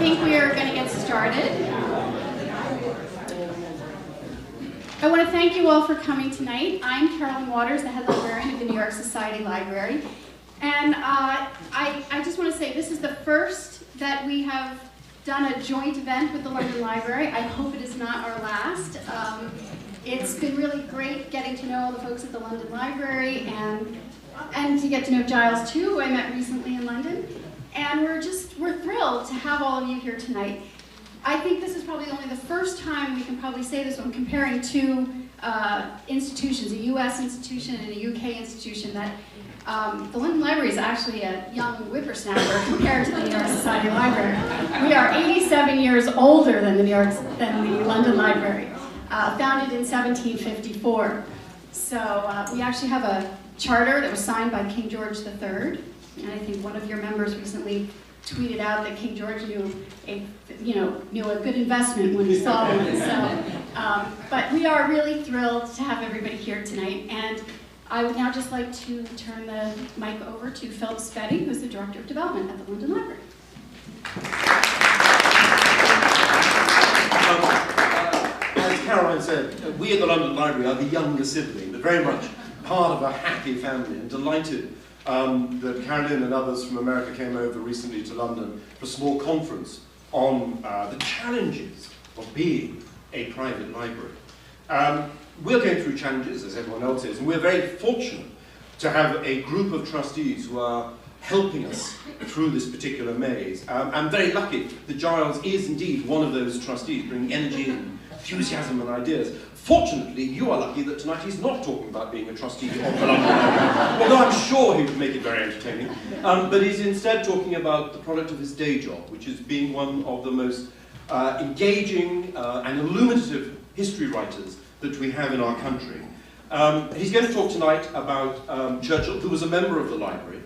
think we are going to get started. I want to thank you all for coming tonight. I'm Carolyn Waters, the head librarian of the New York Society Library. And I just want to say this is the first that we have done a joint event with the London Library. I hope it is not our last. It's been really great getting to know all the folks at the London Library and to get to know Giles too, who I met recently in London. And we're thrilled to have all of you here tonight. I think this is probably only the first time we can probably say this when comparing two institutions, a US institution and a UK institution, that the London Library is actually a young whippersnapper compared to the New York Society Library. We are 87 years older than the London Library, founded in 1754. So we actually have a charter that was signed by King George III, and I think one of your members recently tweeted out that King George knew a good investment when he saw one. So, but we are really thrilled to have everybody here tonight, and I would now just like to turn the mic over to Philip Spetty, who's the Director of Development at the London Library. As Caroline said, we at the London Library are the younger sibling, but very much part of a happy family, and delighted that Caroline and others from America came over recently to London for a small conference on the challenges of being a private library. We're going through challenges, as everyone else is, and we're very fortunate to have a group of trustees who are helping us through this particular maze. I'm very lucky that Giles is indeed one of those trustees, bringing energy and enthusiasm and ideas. Fortunately, you are lucky that tonight he's not talking about being a trustee of the London Library, although I'm sure he would make it very entertaining. But he's instead talking about the product of his day job, which is being one of the most engaging and illuminative history writers that we have in our country. He's going to talk tonight about Churchill, who was a member of the library,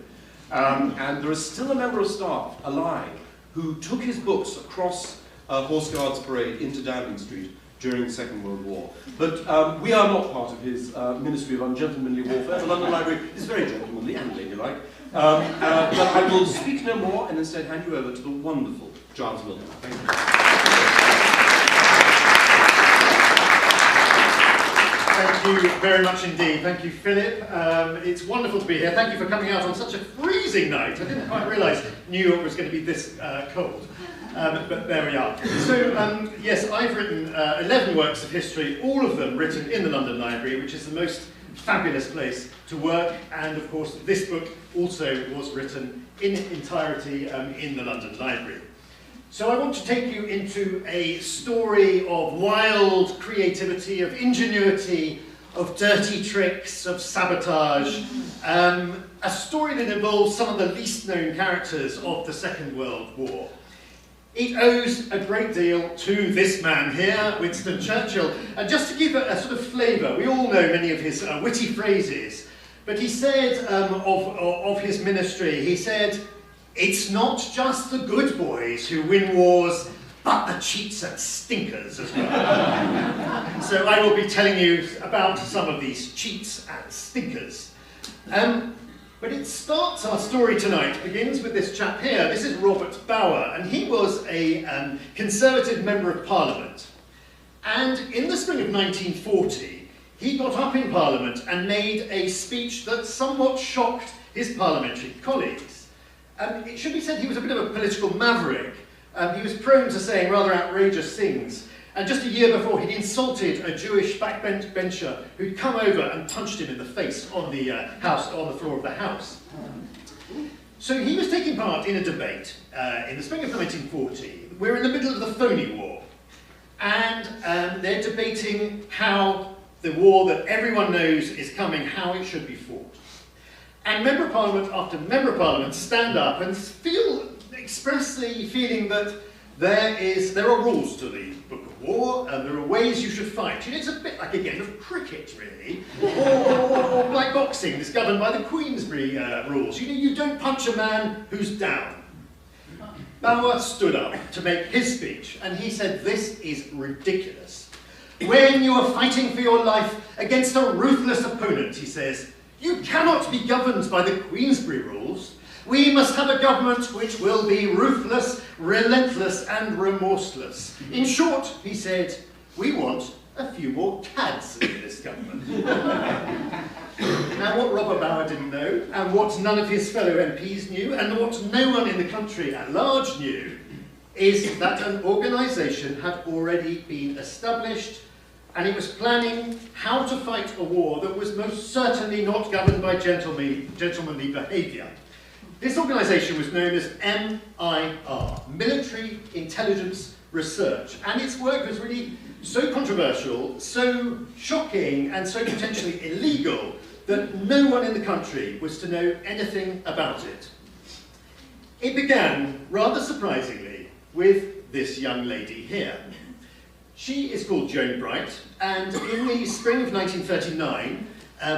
and there is still a member of staff alive who took his books across Horse Guards Parade into Downing Street during the Second World War. But we are not part of his Ministry of Ungentlemanly Warfare. The London Library is very gentlemanly and ladylike. But I will speak no more and instead hand you over to the wonderful Giles Milton. Thank you. Thank you very much indeed. Thank you, Philip. It's wonderful to be here. Thank you for coming out on such a freezing night. I didn't quite realise New York was going to be this cold. But there we are. So, yes, I've written 11 works of history, all of them written in the London Library, which is the most fabulous place to work. And, of course, this book also was written in entirety in the London Library. So I want to take you into a story of wild creativity, of ingenuity, of dirty tricks, of sabotage. A story that involves some of the least known characters of the Second World War. It owes a great deal to this man here, Winston Churchill. And just to give a sort of flavour, we all know many of his witty phrases, but he said of his ministry, he said, "It's not just the good boys who win wars, but the cheats and stinkers as well." So I will be telling you about some of these cheats and stinkers. But it starts, our story tonight begins with this chap here. This is Robert Bower, and he was a Conservative Member of Parliament. And in the spring of 1940, he got up in Parliament and made a speech that somewhat shocked his parliamentary colleagues. It should be said he was a bit of a political maverick. He was prone to saying rather outrageous things. And just a year before, he'd insulted a Jewish backbencher who'd come over and punched him in the face on the floor of the House. So he was taking part in a debate in the spring of 1940. We're in the middle of the Phony War. And they're debating how the war that everyone knows is coming, how it should be fought. And Member of Parliament after Member of Parliament stand up and express the feeling that there are rules to the Book of War, and there are ways you should fight. You know, it's a bit like a game of cricket, really, or like boxing. It's governed by the Queensberry rules. You know, you don't punch a man who's down. Bower stood up to make his speech, and he said, "This is ridiculous. When you are fighting for your life against a ruthless opponent," he says, "you cannot be governed by the Queensberry rules, We must have a government which will be ruthless, relentless and remorseless. In short, he said, we want a few more cads in this government. Now what Robert Bauer didn't know, and what none of his fellow MPs knew, and what no one in the country at large knew, is that an organisation had already been established, and it was planning how to fight a war that was most certainly not governed by gentlemanly behaviour. This organisation was known as MIR, Military Intelligence Research, and its work was really so controversial, so shocking, and so potentially illegal that no one in the country was to know anything about it. It began, rather surprisingly, with this young lady here. She is called Joan Bright, and in the spring of 1939,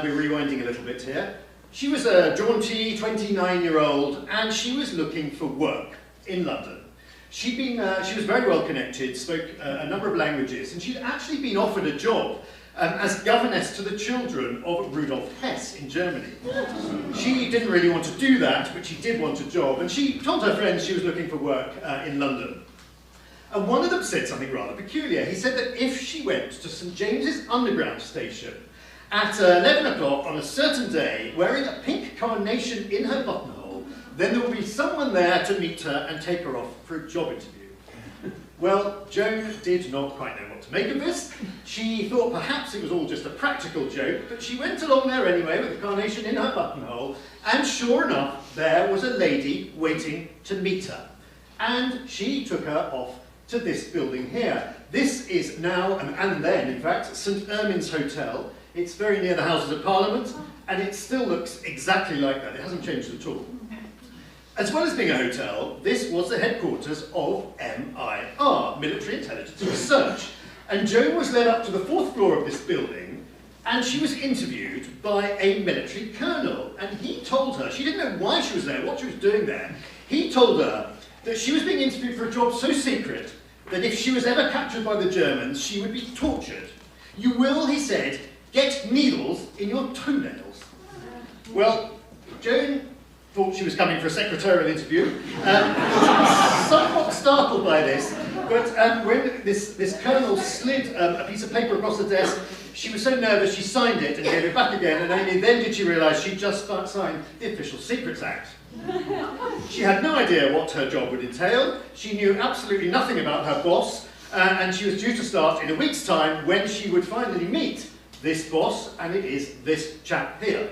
we're rewinding a little bit here, she was a jaunty 29-year-old, and she was looking for work in London. She was very well connected, spoke a number of languages, and she'd actually been offered a job as governess to the children of Rudolf Hess in Germany. She didn't really want to do that, but she did want a job, and she told her friends she was looking for work in London. And one of them said something rather peculiar. He said that if she went to St James's Underground station at 11 o'clock on a certain day, wearing a pink carnation in her buttonhole, then there would be someone there to meet her and take her off for a job interview. Well, Joan did not quite know what to make of this. She thought perhaps it was all just a practical joke, but she went along there anyway with the carnation in her buttonhole, and sure enough, there was a lady waiting to meet her. And she took her off to this building here. This is now, and then in fact, St Ermin's Hotel. It's very near the Houses of Parliament, and it still looks exactly like that. It hasn't changed at all. As well as being a hotel, this was the headquarters of MIR, Military Intelligence Research. And Joan was led up to the 4th floor of this building, and she was interviewed by a military colonel. And he told her, she didn't know why she was there, what she was doing there. He told her that she was being interviewed for a job so secret that if she was ever captured by the Germans, she would be tortured. You will, he said, get needles in your toenails. Well, Joan thought she was coming for a secretarial interview. Somewhat startled by this, but when this colonel slid a piece of paper across the desk, she was so nervous she signed it and gave it back again, and only then did she realise she'd just signed the Official Secrets Act. She had no idea what her job would entail. She knew absolutely nothing about her boss, and she was due to start in a week's time when she would finally meet this boss, and it is this chap here.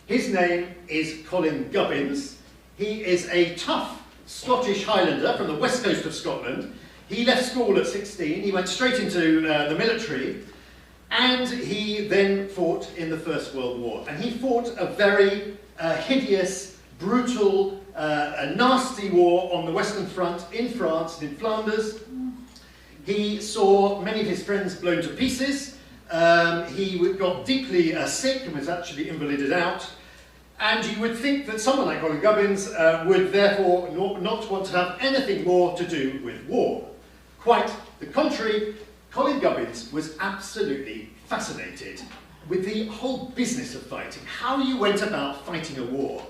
His name is Colin Gubbins. He is a tough Scottish Highlander from the west coast of Scotland. He left school at 16, he went straight into the military, and he then fought in the First World War. And he fought a very hideous, brutal, a nasty war on the Western Front in France and in Flanders. He saw many of his friends blown to pieces. He got deeply sick and was actually invalided out. And you would think that someone like Colin Gubbins would therefore not want to have anything more to do with war. Quite the contrary, Colin Gubbins was absolutely fascinated with the whole business of fighting, how you went about fighting a war.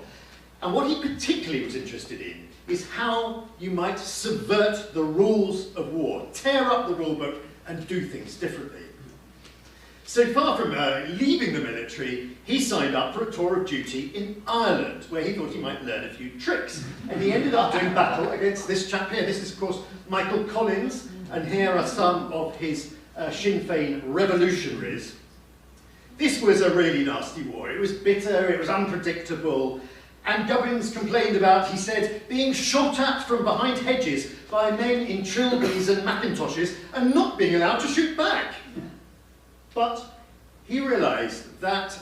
And what he particularly was interested in is how you might subvert the rules of war, tear up the rule book and do things differently. So far from leaving the military, he signed up for a tour of duty in Ireland, where he thought he might learn a few tricks. And he ended up doing battle against this chap here. This is, of course, Michael Collins, and here are some of his Sinn Féin revolutionaries. This was a really nasty war. It was bitter, it was unpredictable, and Gubbins complained about, he said, being shot at from behind hedges by men in trilbies and macintoshes and not being allowed to shoot back. But he realised that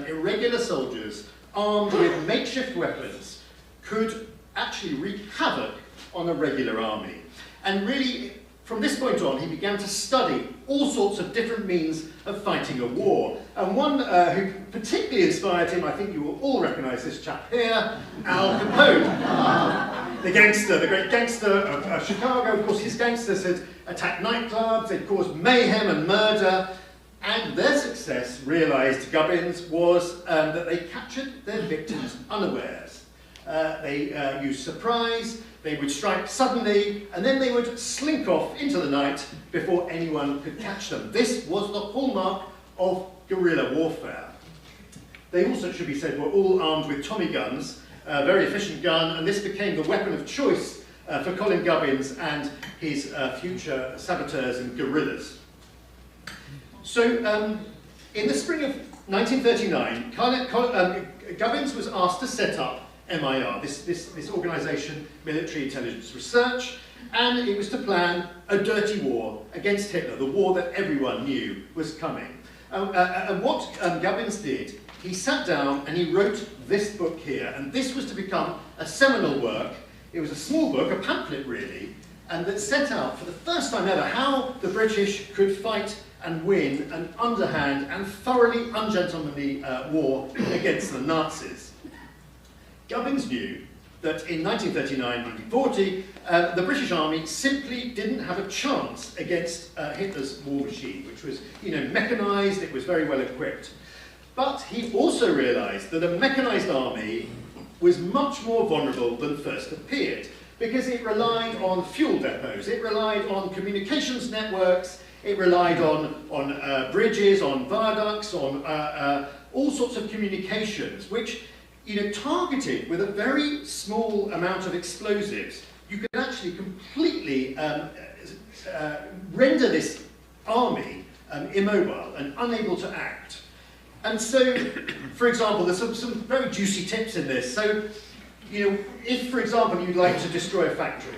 irregular soldiers armed with makeshift weapons could actually wreak havoc on a regular army. And really, from this point on, he began to study all sorts of different means of fighting a war. And one who particularly inspired him, I think you will all recognise this chap here, Al Capone. The gangster, the great gangster of Chicago. Of course, his gangsters had attacked nightclubs, they'd caused mayhem and murder. And their success, realised Gubbins, was that they captured their victims unawares. they used surprise, they would strike suddenly, and then they would slink off into the night before anyone could catch them. This was the hallmark of guerrilla warfare. They also, should be said, were all armed with Tommy guns, a very efficient gun, and this became the weapon of choice for Colin Gubbins and his future saboteurs and guerrillas. So, in the spring of 1939, Gubbins was asked to set up MIR, this organisation, Military Intelligence Research, and it was to plan a dirty war against Hitler, the war that everyone knew was coming. And what Gubbins did, he sat down and he wrote this book here, and this was to become a seminal work. It was a small book, a pamphlet really, and that set out for the first time ever how the British could fight and win an underhand and thoroughly ungentlemanly war against the Nazis. Gubbins knew that in 1939-1940, the British Army simply didn't have a chance against Hitler's war machine, which was, mechanised, it was very well equipped. But he also realised that a mechanised army was much more vulnerable than first appeared, because it relied on fuel depots, it relied on communications networks, it relied on bridges, on viaducts, on all sorts of communications, which, targeted with a very small amount of explosives, you could actually completely render this army immobile and unable to act. And so, for example, there's some very juicy tips in this. So, if, for example, you'd like to destroy a factory,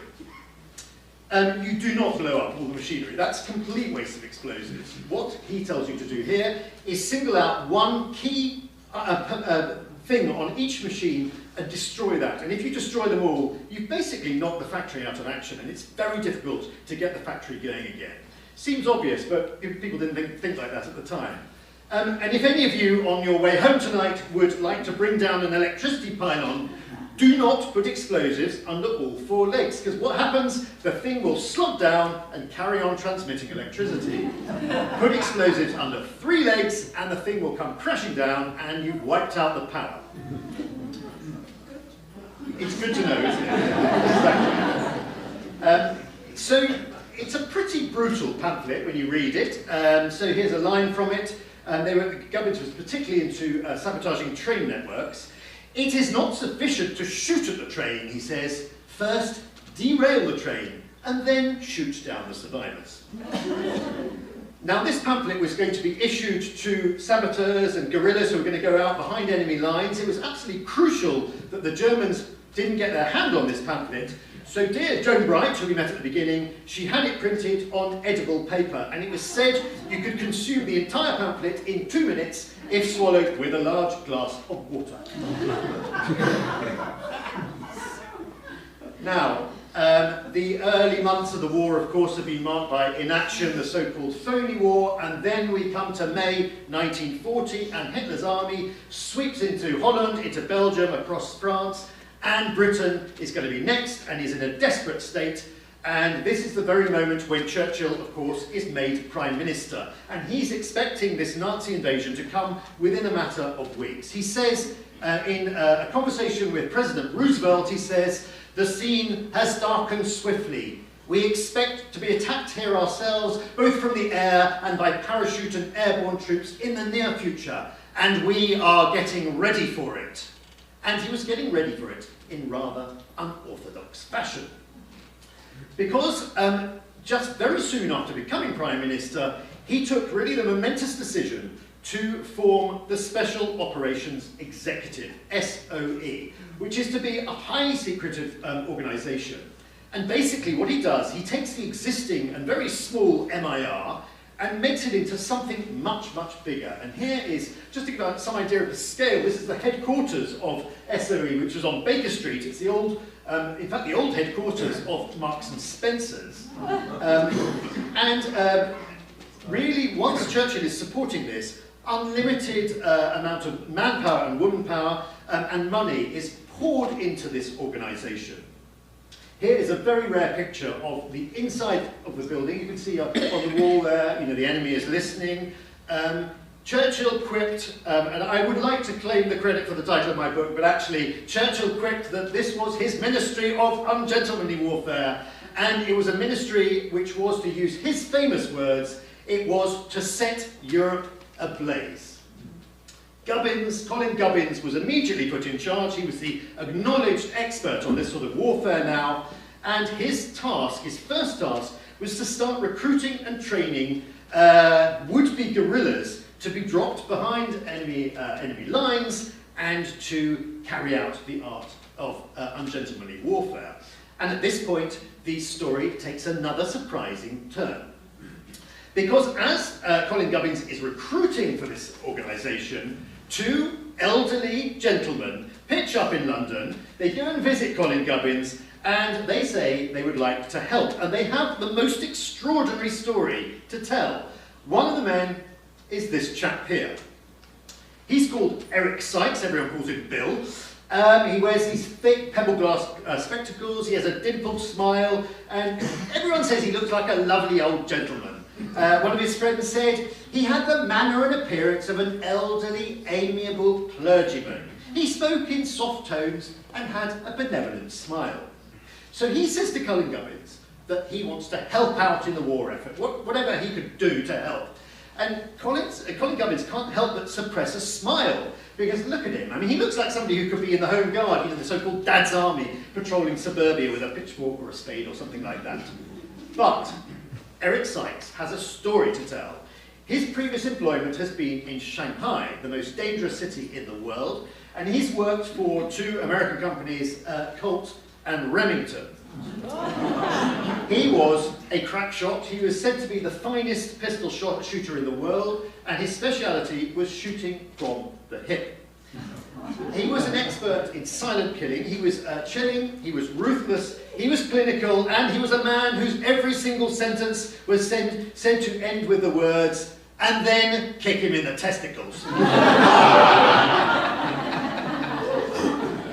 you do not blow up all the machinery. That's a complete waste of explosives. What he tells you to do here is single out one key thing on each machine and destroy that. And if you destroy them all, you've basically knocked the factory out of action, and it's very difficult to get the factory going again. Seems obvious, but people didn't think like that at the time. And if any of you on your way home tonight would like to bring down an electricity pylon, do not put explosives under all four legs, because what happens? The thing will slump down and carry on transmitting electricity. Put explosives under 3 legs and the thing will come crashing down and you've wiped out the power. It's good to know, isn't it? Exactly. So it's a pretty brutal pamphlet when you read it. So here's a line from it. Gubbins was particularly into sabotaging train networks. It is not sufficient to shoot at the train, he says. First, derail the train, and then shoot down the survivors. Now, this pamphlet was going to be issued to saboteurs and guerrillas who were going to go out behind enemy lines. It was absolutely crucial that the Germans didn't get their hand on this pamphlet. So dear Joan Bright, who we met at the beginning, she had it printed on edible paper, and it was said you could consume the entire pamphlet in 2 minutes if swallowed with a large glass of water. Now, the early months of the war, of course, have been marked by inaction, the so-called phony war, and then we come to May 1940, and Hitler's army sweeps into Holland, into Belgium, across France, and Britain is going to be next, and is in a desperate state. And this is the very moment when Churchill, of course, is made Prime Minister. And he's expecting this Nazi invasion to come within a matter of weeks. He says, in a conversation with President Roosevelt, he says, "The scene has darkened swiftly. We expect to be attacked here ourselves, both from the air and by parachute and airborne troops in the near future. And we are getting ready for it." And he was getting ready for it in rather unorthodox fashion. Because just very soon after becoming Prime Minister, he took really the momentous decision to form the Special Operations Executive, SOE, which is to be a highly secretive organisation. And basically what he does, he takes the existing and very small MIR and makes it into something much, much bigger. And here is, just to give out some idea of the scale, this is the headquarters of SOE, which was on Baker Street. It's the old, in fact, the old headquarters of Marks and Spencer's. Really, once Churchill is supporting this, unlimited amount of manpower and womanpower and money is poured into this organisation. Here is a very rare picture of the inside of the building. You can see up on the wall there, the enemy is listening. Churchill quipped, and I would like to claim the credit for the title of my book, but actually Churchill quipped that this was his ministry of ungentlemanly warfare, and it was a ministry which was, to use his famous words, it was to set Europe ablaze. Colin Gubbins was immediately put in charge. He was the acknowledged expert on this sort of warfare now, and his task, his first task, was to start recruiting and training would-be guerrillas to be dropped behind enemy lines and to carry out the art of ungentlemanly warfare. And at this point, the story takes another surprising turn. Because as Colin Gubbins is recruiting for this organisation, two elderly gentlemen pitch up in London, they go and visit Colin Gubbins, and they say they would like to help. And they have the most extraordinary story to tell. One of the men is this chap here. He's called Eric Sykes, everyone calls him Bill. He wears these thick pebble glass spectacles, he has a dimpled smile, and everyone says he looks like a lovely old gentleman. One of his friends said he had the manner and appearance of an elderly, amiable clergyman. He spoke in soft tones and had a benevolent smile. So he says to Colin Gubbins that he wants to help out in the war effort, whatever he could do to help. And Colin Gubbins can't help but suppress a smile, because look at him. I mean, he looks like somebody who could be in the Home Guard, you know, the so-called Dad's Army, patrolling suburbia with a pitchfork or a spade or something like that. But Eric Sykes has a story to tell. His previous employment has been in Shanghai, the most dangerous city in the world, and he's worked for two American companies, Colt and Remington. He was a crack shot. He was said to be the finest pistol shooter in the world, and his speciality was shooting from the hip. He was an expert in silent killing. He was chilling, he was ruthless, he was clinical, and he was a man whose every single sentence was said to end with the words, "and then kick him in the testicles."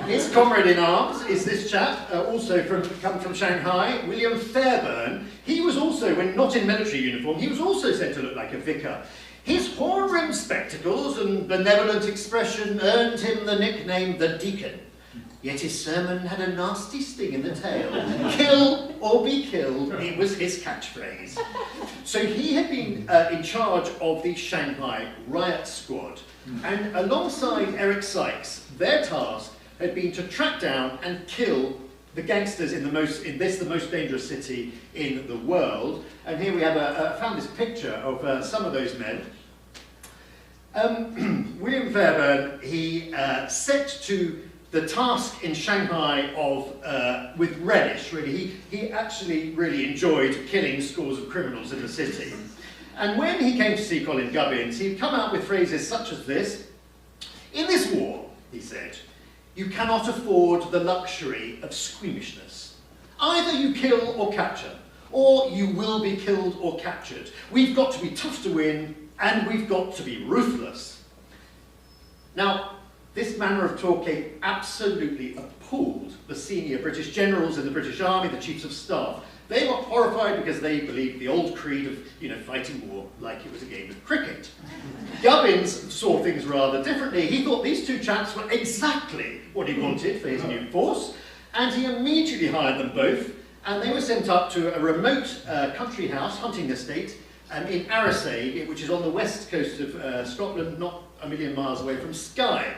His comrade in arms is this chap, also come from Shanghai, William Fairbairn. He was also, when not in military uniform, he was also said to look like a vicar. His horn-rimmed spectacles and benevolent expression earned him the nickname the Deacon. Yet his sermon had a nasty sting in the tail. Kill or be killed, it was his catchphrase. So he had been in charge of the Shanghai riot squad. And alongside Eric Sykes, their task had been to track down and kill the gangsters in the most dangerous city in the world. And here we have found this picture of some of those men. William Fairbairn, he set to the task in Shanghai with relish, really. He actually really enjoyed killing scores of criminals in the city. And when he came to see Colin Gubbins, he'd come out with phrases such as this. "In this war," he said, "you cannot afford the luxury of squeamishness. Either you kill or capture, or you will be killed or captured. We've got to be tough to win, and we've got to be ruthless." Now, this manner of talking absolutely appalled the senior British generals in the British Army, the chiefs of staff. They were horrified because they believed the old creed of, fighting war like it was a game of cricket. Gubbins saw things rather differently. He thought these two chaps were exactly what he wanted for his new force, and he immediately hired them both, and they were sent up to a remote country house, hunting estate, in Arisaig, which is on the west coast of Scotland, not a million miles away from Skye.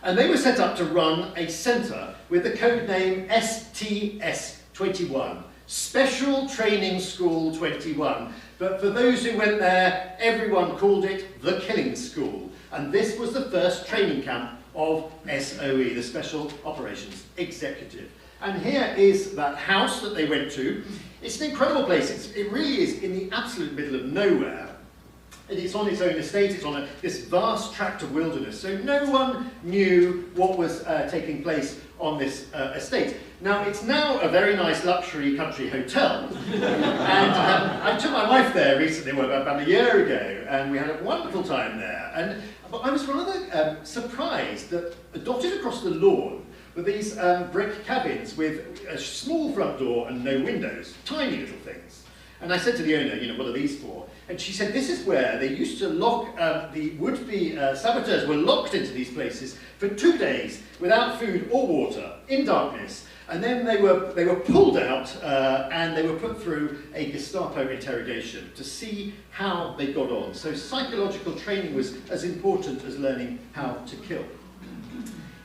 And they were set up to run a centre with the code name STS-21, Special Training School 21. But for those who went there, everyone called it the Killing School. And this was the first training camp of SOE, the Special Operations Executive. And here is that house that they went to. It's an incredible place. It really is in the absolute middle of nowhere. And it's on its own estate, it's on this vast tract of wilderness. So no one knew what was taking place on this estate. Now, it's now a very nice luxury country hotel. And I took my wife there recently, about a year ago, and we had a wonderful time there. But I was rather surprised that dotted across the lawn were these brick cabins with a small front door and no windows, tiny little things. And I said to the owner, what are these for? And she said, this is where they used to lock, the would-be saboteurs were locked into these places for 2 days without food or water, in darkness. And then they were pulled out and they were put through a Gestapo interrogation to see how they got on. So psychological training was as important as learning how to kill.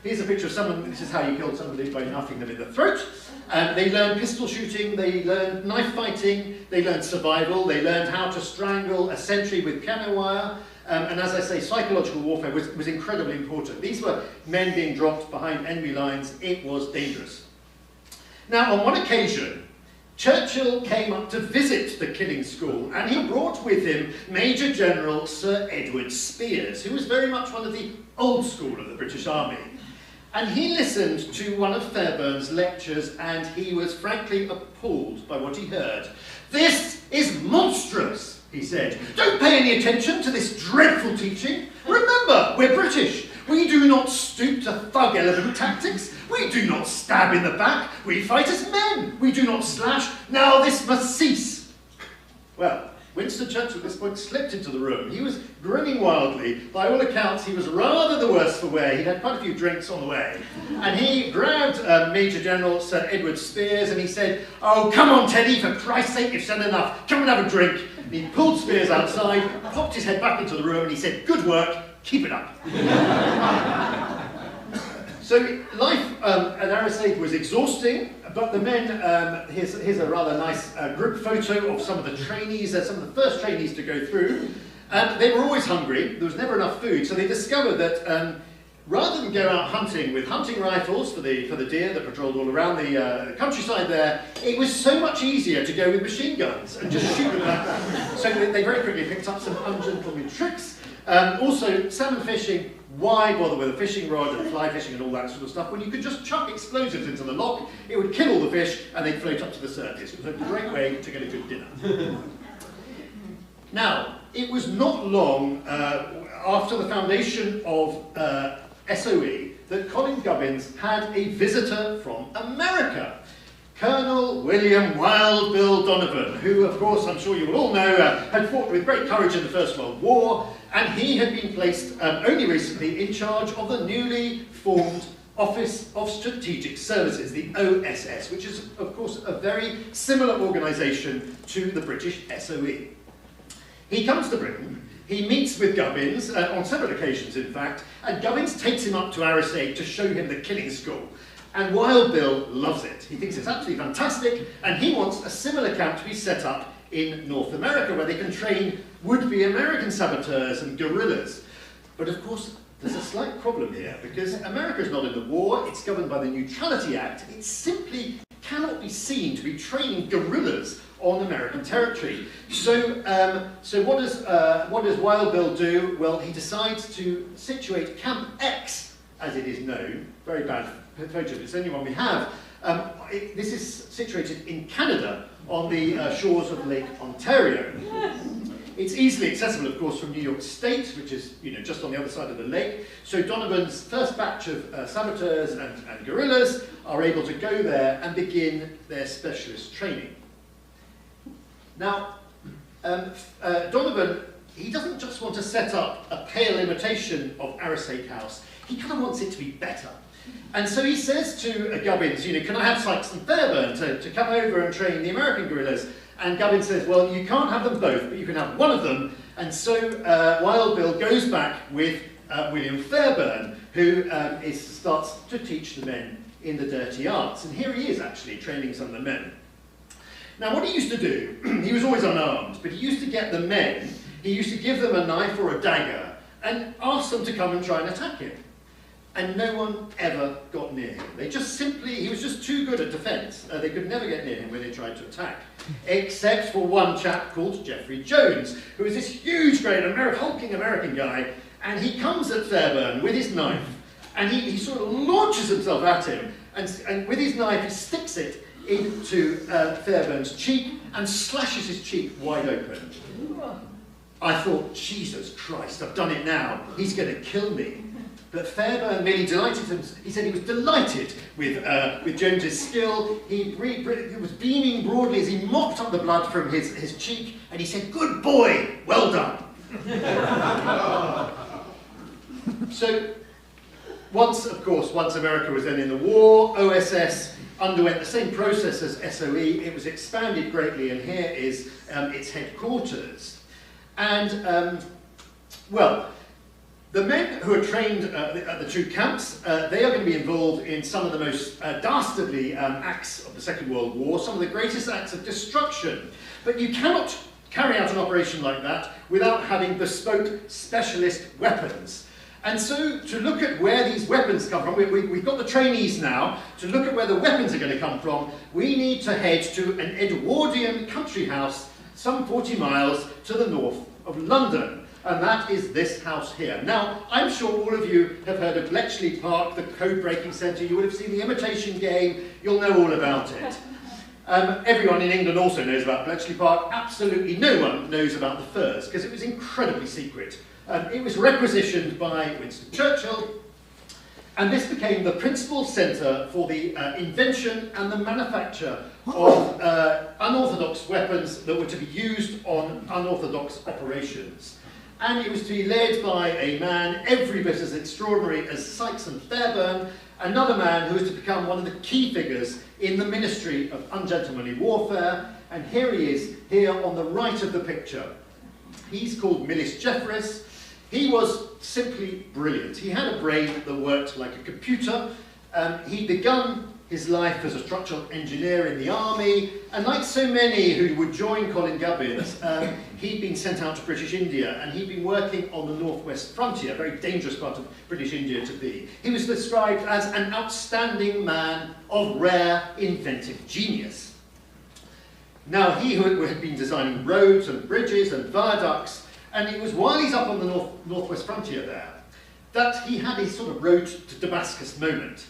Here's a picture of someone, this is how you kill somebody by knifing them in the throat. They learned pistol shooting, they learned knife fighting, they learned survival, they learned how to strangle a sentry with piano wire. And as I say, psychological warfare was incredibly important. These were men being dropped behind enemy lines. It was dangerous. Now, on one occasion, Churchill came up to visit the killing school, and he brought with him Major General Sir Edward Spears, who was very much one of the old school of the British Army. And he listened to one of Fairbairn's lectures, and he was frankly appalled by what he heard. "This is monstrous," he said. "Don't pay any attention to this dreadful teaching. Remember, we're British. We do not stoop to thug elephant tactics. We do not stab in the back. We fight as men. We do not slash. Now this must cease." Well, Winston Churchill at this point slipped into the room. He was grinning wildly. By all accounts, he was rather the worse for wear. He'd had quite a few drinks on the way. And he grabbed Major General Sir Edward Spears and he said, "Oh, come on, Teddy, for Christ's sake, you've said enough. Come and have a drink." And he pulled Spears outside, popped his head back into the room and he said, "Good work, keep it up." So life at Arisaig was exhausting, but the men, here's a rather nice group photo of some of the trainees, some of the first trainees to go through. They were always hungry, there was never enough food, so they discovered that rather than go out hunting with hunting rifles for the deer that patrolled all around the countryside there, it was so much easier to go with machine guns and just shoot them like that. So they very quickly picked up some ungentlemanly tricks. Also, salmon fishing, why bother with a fishing rod and fly fishing and all that sort of stuff when you could just chuck explosives into the loch, it would kill all the fish and they'd float up to the surface. It was a great way to get a good dinner. Now, it was not long after the foundation of SOE that Colin Gubbins had a visitor from America. Colonel William Wild Bill Donovan, who, of course, I'm sure you will all know, had fought with great courage in the First World War, and he had been placed only recently in charge of the newly formed Office of Strategic Services, the OSS, which is, of course, a very similar organisation to the British SOE. He comes to Britain, he meets with Gubbins, on several occasions, in fact, and Gubbins takes him up to Arisaig to show him the killing school. And Wild Bill loves it. He thinks it's absolutely fantastic, and he wants a similar camp to be set up in North America, where they can train would-be American saboteurs and guerrillas. But of course, there's a slight problem here, because America is not in the war, it's governed by the Neutrality Act, it simply cannot be seen to be training guerrillas on American territory. So what does Wild Bill do? Well, he decides to situate Camp X, as it is known, very bad photo, it's the only one we have. This is situated in Canada on the shores of Lake Ontario. It's easily accessible, of course, from New York State, which is just on the other side of the lake. So Donovan's first batch of saboteurs and guerrillas are able to go there and begin their specialist training. Now, Donovan, he doesn't just want to set up a pale imitation of Arisaig House, he kind of wants it to be better. And so he says to Gubbins, can I have Sykes and Fairbairn to come over and train the American guerrillas? And Gubbins says, well, you can't have them both, but you can have one of them. And so Wild Bill goes back with William Fairbairn, who starts to teach the men in the dirty arts. And here he is actually training some of the men. Now what he used to do, he was always unarmed, but he used to get the men, he used to give them a knife or a dagger and ask them to come and try and attack him. And no one ever got near him. They just simply, he was just too good at defence. They could never get near him when they tried to attack. Except for one chap called Geoffrey Jones, who is this huge, great, hulking American guy, and he comes at Fairbairn with his knife, and he sort of launches himself at him, and with his knife he sticks it into Fairbairn's cheek and slashes his cheek wide open. I thought, Jesus Christ, I've done it now. He's going to kill me. But Fairbairn merely delighted him. He said he was delighted with Jones's skill. He was beaming broadly as he mopped up the blood from his cheek, and he said, "Good boy, well done." So, once America was then in the war, OSS underwent the same process as SOE. It was expanded greatly, and here is its headquarters. And, well, the men who are trained at the two camps, they are going to be involved in some of the most dastardly acts of the Second World War, some of the greatest acts of destruction. But you cannot carry out an operation like that without having bespoke specialist weapons. And so, to look at where these weapons come from, we've got the trainees now, to look at where the weapons are going to come from, we need to head to an Edwardian country house some 40 miles to the north of London. And that is this house here. Now, I'm sure all of you have heard of Bletchley Park, the code-breaking centre. You would have seen the Imitation Game. You'll know all about it. Everyone in England also knows about Bletchley Park. Absolutely no one knows about the Firs, because it was incredibly secret. It was requisitioned by Winston Churchill, and this became the principal centre for the invention and the manufacture of unorthodox weapons that were to be used on unorthodox operations. And it was to be led by a man every bit as extraordinary as Sykes and Fairbairn, another man who was to become one of the key figures in the Ministry of Ungentlemanly Warfare. And here he is, here on the right of the picture. He's called Millis Jeffreys. He was simply brilliant. He had a brain that worked like a computer. He'd begun his life as a structural engineer in the army, and like so many who would join Colin Gubbins, he'd been sent out to British India, and he'd been working on the northwest frontier, a very dangerous part of British India to be. He was described as an outstanding man of rare inventive genius. Now, he who had been designing roads and bridges and viaducts, and it was while he's up on the northwest frontier there that he had a sort of road to Damascus moment.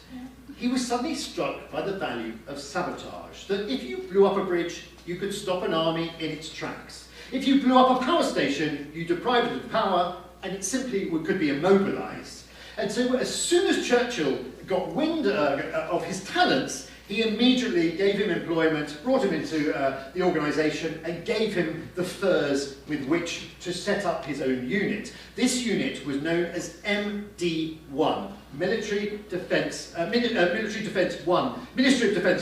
He was suddenly struck by the value of sabotage, that if you blew up a bridge, you could stop an army in its tracks. If you blew up a power station, you deprived it of power, and it simply could be immobilised. And so as soon as Churchill got wind of his talents, he immediately gave him employment, brought him into the organisation, and gave him the Firs with which to set up his own unit. This unit was known as MD1, Ministry of Defence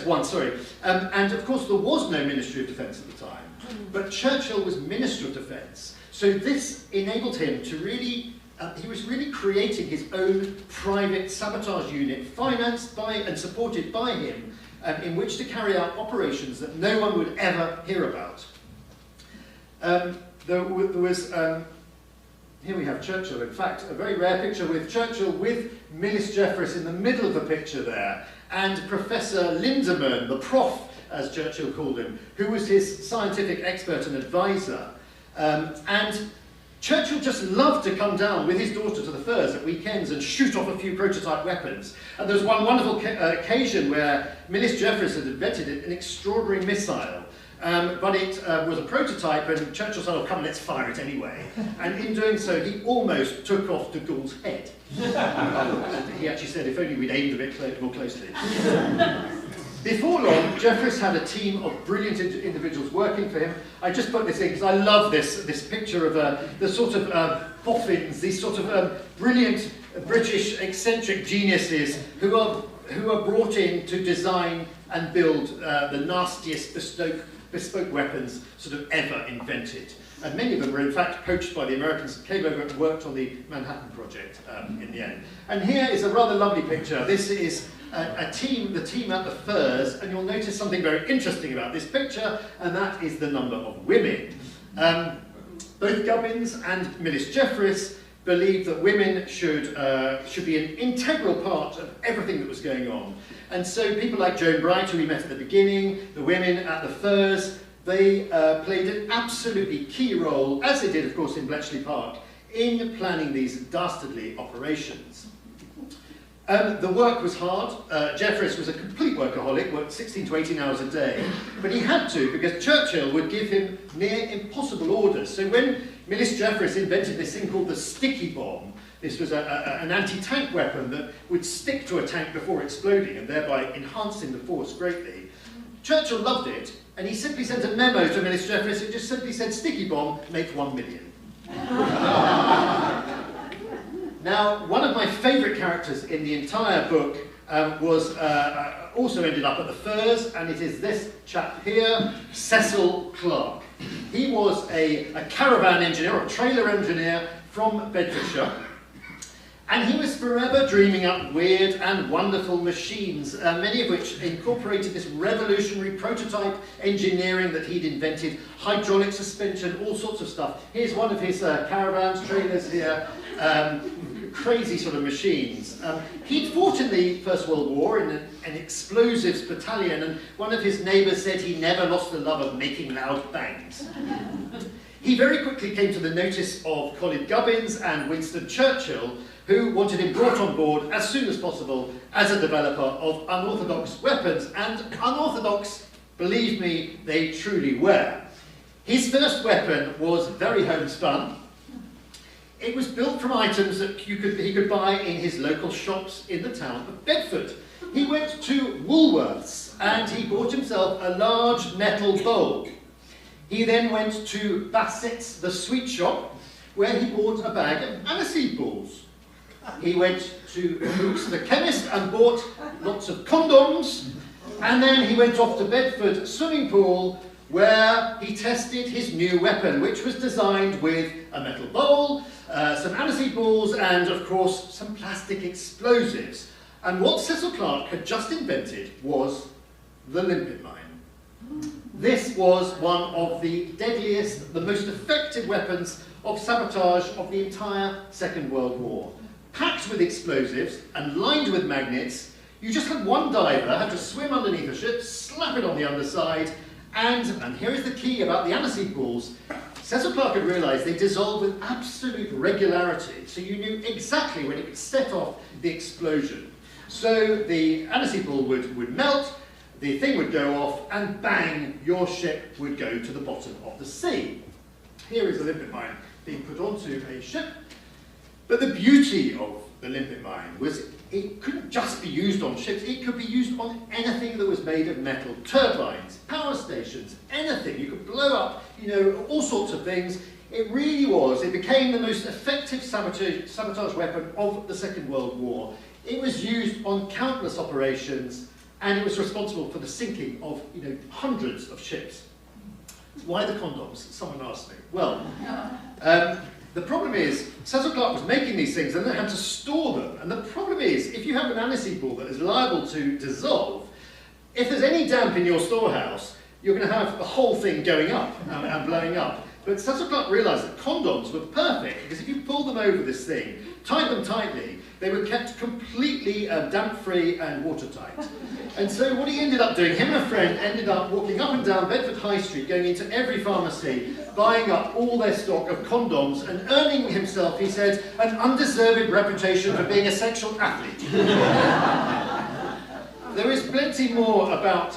1, sorry. And of course there was no Ministry of Defence at the time, but Churchill was Minister of Defence. So this enabled him to really, he was really creating his own private sabotage unit, financed by and supported by him, in which to carry out operations that no one would ever hear about. Here we have Churchill, in fact, a very rare picture with Churchill with Millis Jeffreys in the middle of the picture there, and Professor Lindemann, the prof, as Churchill called him, who was his scientific expert and advisor. And Churchill just loved to come down with his daughter to the Firs at weekends and shoot off a few prototype weapons. And there was one wonderful occasion where Millis Jeffreys had invented an extraordinary missile. But it was a prototype, and Churchill said, "Oh, come, let's fire it anyway." And in doing so, he almost took off de Gaulle's head. He actually said, if only we'd aimed a bit more closely. Before long, Jeffreys had a team of brilliant individuals working for him. I just put this in because I love this picture of the sort of boffins, these sort of brilliant British eccentric geniuses who are brought in to design and build the nastiest bespoke weapons sort of ever invented. And many of them were in fact coached by the Americans, came over and worked on the Manhattan Project in the end. And here is a rather lovely picture. This is the team at the Firs, and you'll notice something very interesting about this picture, and that is the number of women. Both Gubbins and Millis Jeffreys believed that women should be an integral part of everything that was going on. And so people like Joan Bright, who we met at the beginning, the women at the Firs, they played an absolutely key role, as they did, of course, in Bletchley Park, in planning these dastardly operations. The work was hard. Jeffreys was a complete workaholic, worked 16 to 18 hours a day, but he had to because Churchill would give him near impossible orders. So when Millis Jeffreys invented this thing called the sticky bomb, This was an anti-tank weapon that would stick to a tank before exploding and thereby enhancing the force greatly. Churchill loved it, and he simply sent a memo to Minister Jeffreys. It just simply said, sticky bomb, make 1 million. Now, one of my favourite characters in the entire book was also ended up at the Firs, and it is this chap here, Cecil Clarke. He was a caravan engineer, or a trailer engineer from Bedfordshire, and he was forever dreaming up weird and wonderful machines, many of which incorporated this revolutionary prototype engineering that he'd invented, hydraulic suspension, all sorts of stuff. Here's one of his caravans, trailers here, crazy sort of machines. He'd fought in the First World War in an explosives battalion, and one of his neighbours said he never lost the love of making loud bangs. He very quickly came to the notice of Colin Gubbins and Winston Churchill, who wanted him brought on board as soon as possible as a developer of unorthodox weapons, and unorthodox, believe me, they truly were. His first weapon was very homespun. It was built from items that he could buy in his local shops in the town of Bedford. He went to Woolworths and he bought himself a large metal bowl. He then went to Bassett's, the sweet shop, where he bought a bag of aniseed balls. He went to Luke's the chemist and bought lots of condoms, and then he went off to Bedford swimming pool, where he tested his new weapon, which was designed with a metal bowl, some aniseed balls, and of course some plastic explosives. And what Cecil Clarke had just invented was the limpet mine. This was one of the deadliest, the most effective weapons of sabotage of the entire Second World War. Packed with explosives and lined with magnets, you just had one diver, had to swim underneath a ship, slap it on the underside, and here is the key about the aniseed balls. Cecil Clarke had realised they dissolved with absolute regularity, so you knew exactly when it would set off the explosion. So the aniseed ball would melt, the thing would go off, and bang, your ship would go to the bottom of the sea. Here is the limpet mine being put onto a ship. But the beauty of the limpet mine was it couldn't just be used on ships, it could be used on anything that was made of metal. Turbines, power stations, anything. You could blow up, all sorts of things. It really was. It became the most effective sabotage weapon of the Second World War. It was used on countless operations, and it was responsible for the sinking of, hundreds of ships. Why the condoms? Someone asked me. Well, the problem is, Cecil Clarke was making these things and then had to store them. And the problem is, if you have an aniseed ball that is liable to dissolve, if there's any damp in your storehouse, you're going to have the whole thing going up and blowing up. But Cecil Clarke realised that condoms were perfect, because if you pulled them over this thing, tied them tightly, they were kept completely damp-free and watertight. And so what he ended up doing, him and a friend ended up walking up and down Bedford High Street, going into every pharmacy, buying up all their stock of condoms, and earning himself, he said, an undeserved reputation for being a sexual athlete. There is plenty more about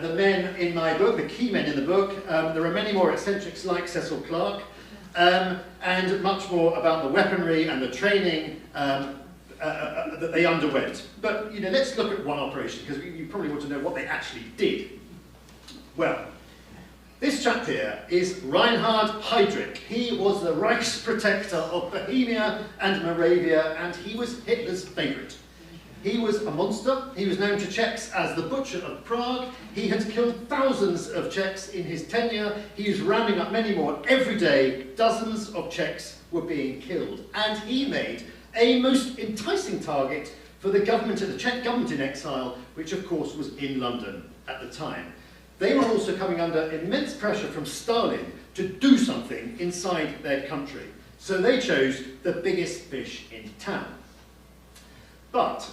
the men in my book, the key men in the book. There are many more eccentrics like Cecil Clarke, and much more about the weaponry and the training that they underwent. But let's look at one operation, because you probably want to know what they actually did. Well, this chap here is Reinhard Heydrich. He was the Reichsprotector of Bohemia and Moravia, and he was Hitler's favourite. He was a monster. He was known to Czechs as the Butcher of Prague. He had killed thousands of Czechs in his tenure. He was rounding up many more. Every day, dozens of Czechs were being killed. And he made a most enticing target for the government, the Czech government in exile, which of course was in London at the time. They were also coming under immense pressure from Stalin to do something inside their country. So they chose the biggest fish in town. But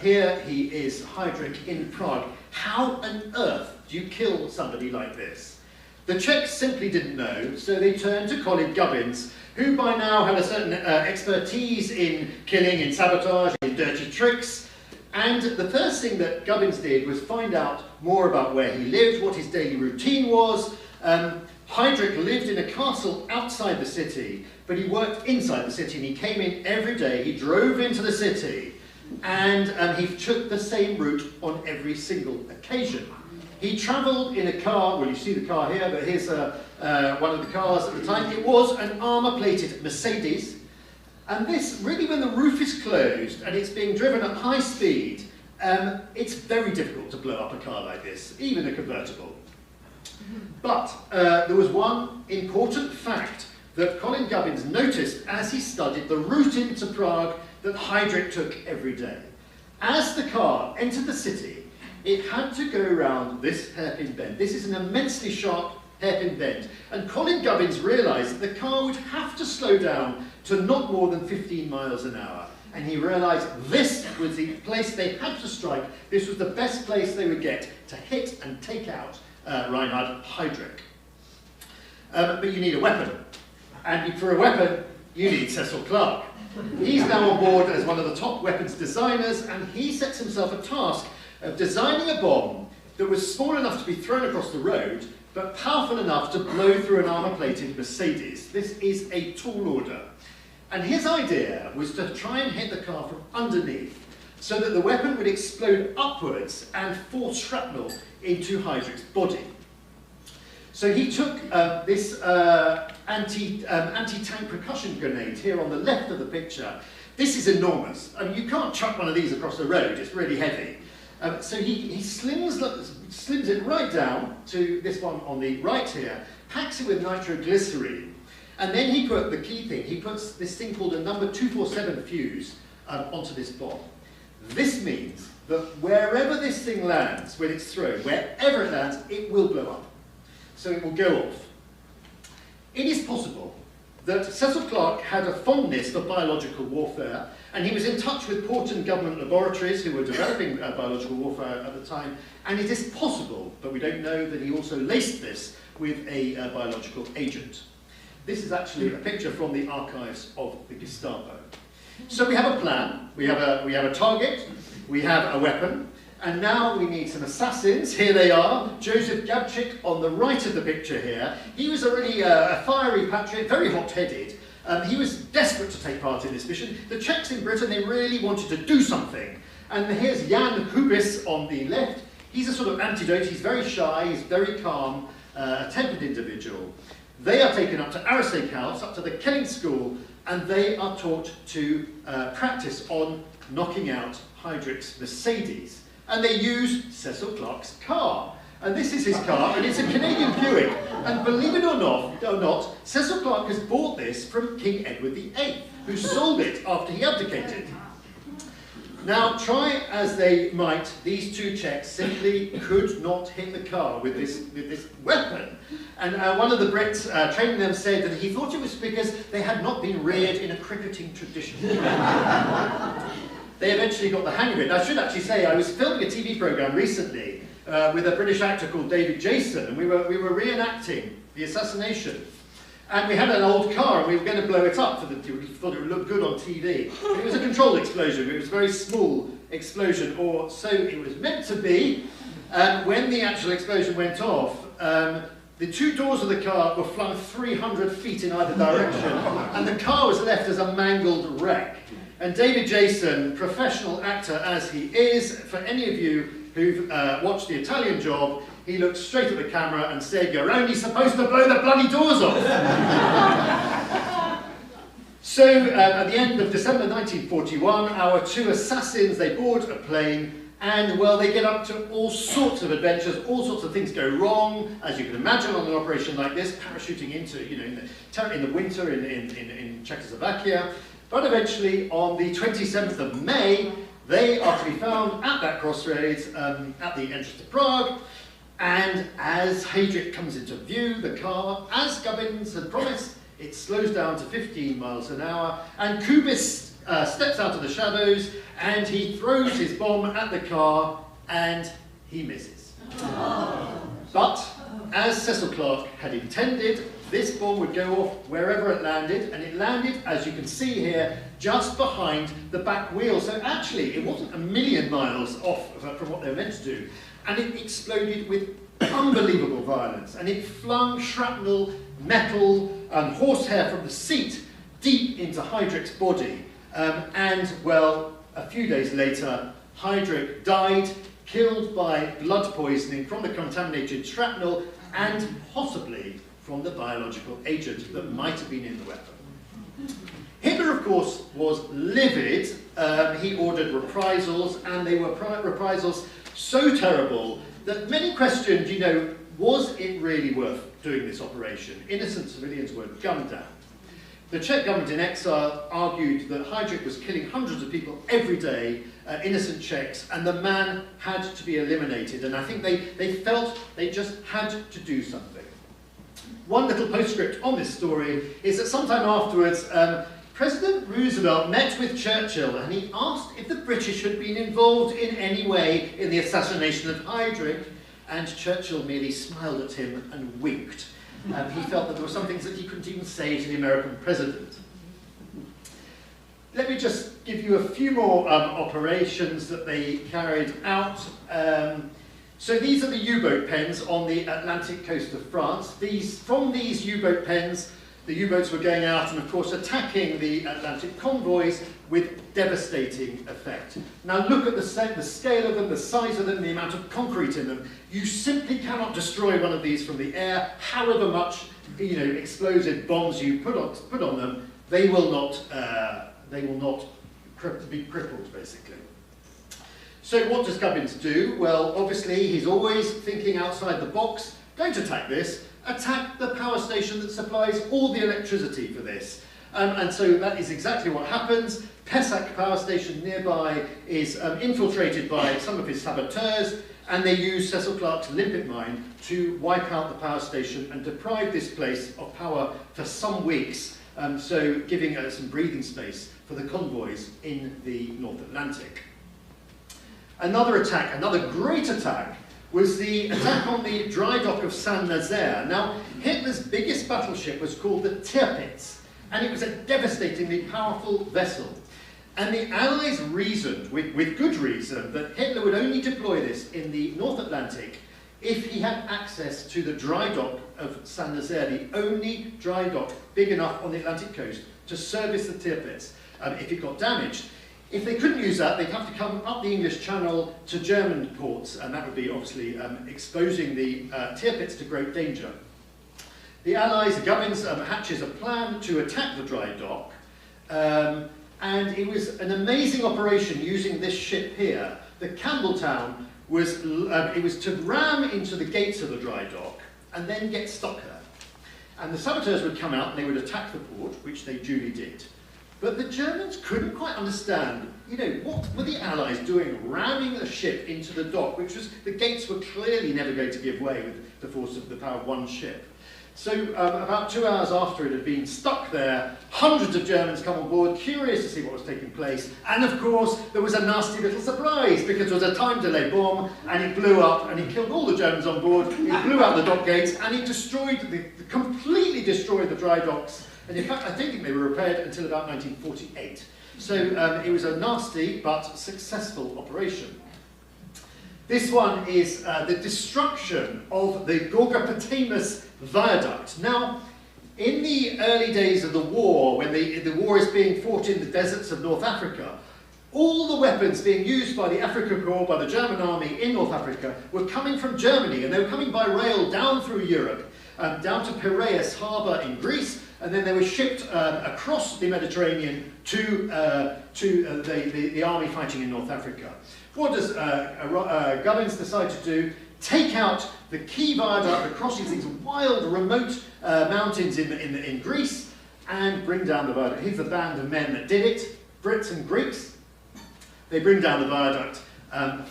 here he is, Heydrich, in Prague. How on earth do you kill somebody like this? The Czechs simply didn't know, so they turned to Colin Gubbins, who by now had a certain expertise in killing, in sabotage, in dirty tricks. And the first thing that Gubbins did was find out more about where he lived, what his daily routine was. Heydrich lived in a castle outside the city, but he worked inside the city, and he came in every day. He drove into the city, and he took the same route on every single occasion. He travelled in a car. Well, you see the car here, but here's one of the cars at the time. It was an armour-plated Mercedes, and this, really, when the roof is closed and it's being driven at high speed, it's very difficult to blow up a car like this, even a convertible. But there was one important fact that Colin Gubbins noticed as he studied the route into Prague that Heydrich took every day. As the car entered the city, it had to go around this hairpin bend. This is an immensely sharp hairpin bend. And Colin Gubbins realised that the car would have to slow down to not more than 15 miles an hour. And he realised this was the place they had to strike. This was the best place they would get to hit and take out Reinhard Heydrich. But you need a weapon. And for a weapon, you need Cecil Clarke. He's now on board as one of the top weapons designers, and he sets himself a task of designing a bomb that was small enough to be thrown across the road, but powerful enough to blow through an armour-plated Mercedes. This is a tall order. And his idea was to try and hit the car from underneath, so that the weapon would explode upwards and force shrapnel into Heydrich's body. So he took this anti-tank percussion grenade here on the left of the picture. This is enormous. I mean, you can't chuck one of these across the road, it's really heavy. So he slims it right down to this one on the right here, packs it with nitroglycerine, and then he put the key thing, he puts this thing called a number 247 fuse onto this bomb. This means that wherever this thing lands, when it's thrown, wherever it lands, it will blow up. So it will go off. It is possible that Cecil Clarke had a fondness for biological warfare, and he was in touch with Porton government laboratories who were developing biological warfare at the time, and it is possible, but we don't know, that he also laced this with a biological agent. This is actually a picture from the archives of the Gestapo. So we have a plan, we have a target, we have a weapon, and now we need some assassins. Here they are. Joseph Gabchik on the right of the picture here. He was already a fiery patriot, very hot-headed. He was desperate to take part in this mission. The Czechs in Britain, they really wanted to do something. And here's Jan Hubis on the left. He's a sort of antidote. He's very shy, he's very calm, a tempered individual. They are taken up to Arisaig House, up to the killing school, and they are taught to practice on knocking out Heydrich's Mercedes. And they use Cecil Clarke's car. And this is his car, and it's a Canadian Buick. And believe it or not, Cecil Clarke has bought this from King Edward VIII, who sold it after he abdicated. Now, try as they might, these two Czechs simply could not hit the car with this weapon. And one of the Brits training them said that he thought it was because they had not been reared in a cricketing tradition. They eventually got the hang of it. I should actually say, I was filming a TV programme recently with a British actor called David Jason, and we were reenacting the assassination. And we had an old car, and we were going to blow it up, we thought it would look good on TV. But it was a controlled explosion. It was a very small explosion, or so it was meant to be. And when the actual explosion went off, the two doors of the car were flung 300 feet in either direction, and the car was left as a mangled wreck. And David Jason, professional actor as he is, for any of you who've watched The Italian Job, he looked straight at the camera and said, "You're only supposed to blow the bloody doors off." So, at the end of December 1941, our two assassins, they board a plane, and, well, they get up to all sorts of adventures, all sorts of things go wrong, as you can imagine on an operation like this, parachuting into, in the winter in Czechoslovakia. But eventually, on the 27th of May, they are to be found at that crossroads at the entrance to Prague. And as Heydrich comes into view, the car, as Gubbins had promised, it slows down to 15 miles an hour. And Kubis steps out of the shadows and he throws his bomb at the car and he misses. But as Cecil Clarke had intended, this bomb would go off wherever it landed, and it landed, as you can see here, just behind the back wheel. So actually, it wasn't a million miles off from what they were meant to do, and it exploded with unbelievable violence, and it flung shrapnel, metal, and horsehair from the seat deep into Heydrich's body. And, well, a few days later, Heydrich died, killed by blood poisoning from the contaminated shrapnel and possibly from the biological agent that might have been in the weapon. Hitler, of course, was livid. He ordered reprisals, and they were reprisals so terrible that many questioned, you know, was it really worth doing this operation? Innocent civilians were gunned down. The Czech government in exile argued that Heydrich was killing hundreds of people every day, innocent Czechs, and the man had to be eliminated. And I think they felt they just had to do something. One little postscript on this story is that sometime afterwards, President Roosevelt met with Churchill, and he asked if the British had been involved in any way in the assassination of Heydrich, and Churchill merely smiled at him and winked. He felt that there were some things that he couldn't even say to the American president. Let me just give you a few more operations that they carried out. So these are the U-boat pens on the Atlantic coast of France. From these U-boat pens, the U-boats were going out and, of course, attacking the Atlantic convoys with devastating effect. Now look at the scale of them, the size of them, the amount of concrete in them. You simply cannot destroy one of these from the air, however much, you know, explosive bombs you put on them. They will not be crippled, basically. So what does Gubbins do? Well, obviously, he's always thinking outside the box. Don't attack this. Attack the power station that supplies all the electricity for this. And so that is exactly what happens. Pessac power station nearby is infiltrated by some of his saboteurs, and they use Cecil Clarke's limpet mine to wipe out the power station and deprive this place of power for some weeks, so giving some breathing space for the convoys in the North Atlantic. Another attack, another great attack, was the attack on the dry dock of Saint-Nazaire. Now, Hitler's biggest battleship was called the Tirpitz, and it was a devastatingly powerful vessel. And the Allies reasoned, with good reason, that Hitler would only deploy this in the North Atlantic if he had access to the dry dock of Saint-Nazaire, the only dry dock big enough on the Atlantic coast to service the Tirpitz if it got damaged. If they couldn't use that, they'd have to come up the English Channel to German ports, and that would be obviously exposing the Tirpitz to great danger. The Allies, Gubbins, hatches a plan to attack the dry dock, and it was an amazing operation using this ship here. The Campbelltown was, it was to ram into the gates of the dry dock and then get stuck there. And the saboteurs would come out and they would attack the port, which they duly did. But the Germans couldn't quite understand, you know, what were the Allies doing ramming a ship into the dock, which was, the gates were clearly never going to give way with the force of the power of one ship. So about 2 hours after it had been stuck there, hundreds of Germans come on board, curious to see what was taking place. And of course, there was a nasty little surprise, because it was a time delay bomb, and it blew up, and it killed all the Germans on board. It blew out the dock gates, and it destroyed, completely destroyed the dry docks. And in fact, I don't think they were repaired until about 1948. So it was a nasty but successful operation. This one is the destruction of the Gorgopotamus viaduct. Now, in the early days of the war, when the war is being fought in the deserts of North Africa, all the weapons being used by the Afrika Korps, by the German army in North Africa, were coming from Germany, and they were coming by rail down through Europe, down to Piraeus harbour in Greece, and then they were shipped across the Mediterranean to the army fighting in North Africa. What does Gubbins decide to do? Take out the key viaduct across these wild, remote mountains in Greece and bring down the viaduct. Here's the band of men that did it, Brits and Greeks. They bring down the viaduct.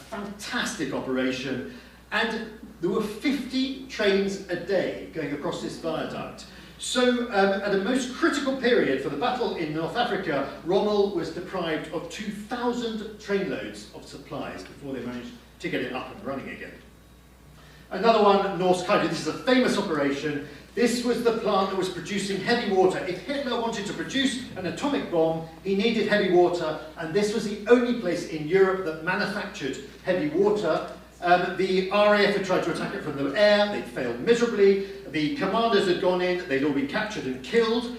Fantastic operation. And there were 50 trains a day going across this viaduct. So at a most critical period for the battle in North Africa, Rommel was deprived of 2,000 trainloads of supplies before they managed to get it up and running again. Another one, Norsk Hydro. This is a famous operation. This was the plant that was producing heavy water. If Hitler wanted to produce an atomic bomb, he needed heavy water, and this was the only place in Europe that manufactured heavy water. The RAF had tried to attack it from the air, they'd failed miserably, the commanders had gone in, they'd all been captured and killed,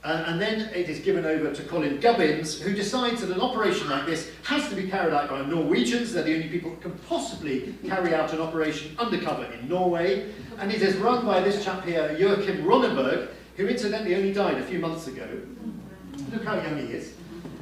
and then it is given over to Colin Gubbins, who decides that an operation like this has to be carried out by Norwegians. They're the only people that can possibly carry out an operation undercover in Norway, and it is run by this chap here, Joachim Ronneberg, who incidentally only died a few months ago. Look how young he is.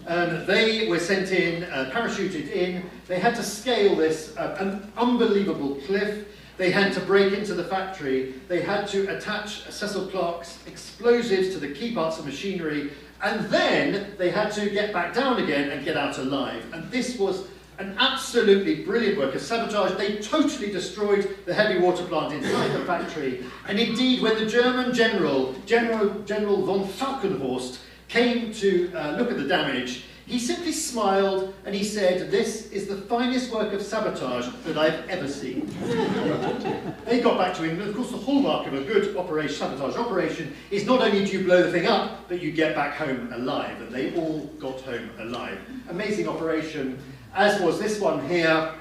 They were sent in, parachuted in. They had to scale this an unbelievable cliff. They had to break into the factory. They had to attach Cecil Clarke's explosives to the key parts of machinery. And then they had to get back down again and get out alive. And this was an absolutely brilliant work of sabotage. They totally destroyed the heavy water plant inside the factory. And indeed, when the German General von Falkenhorst, came to look at the damage, he simply smiled and he said, "This is the finest work of sabotage that I've ever seen." They got back to England. Of course, the hallmark of a good sabotage operation is not only do you blow the thing up, but you get back home alive. And they all got home alive. Amazing operation, as was this one here.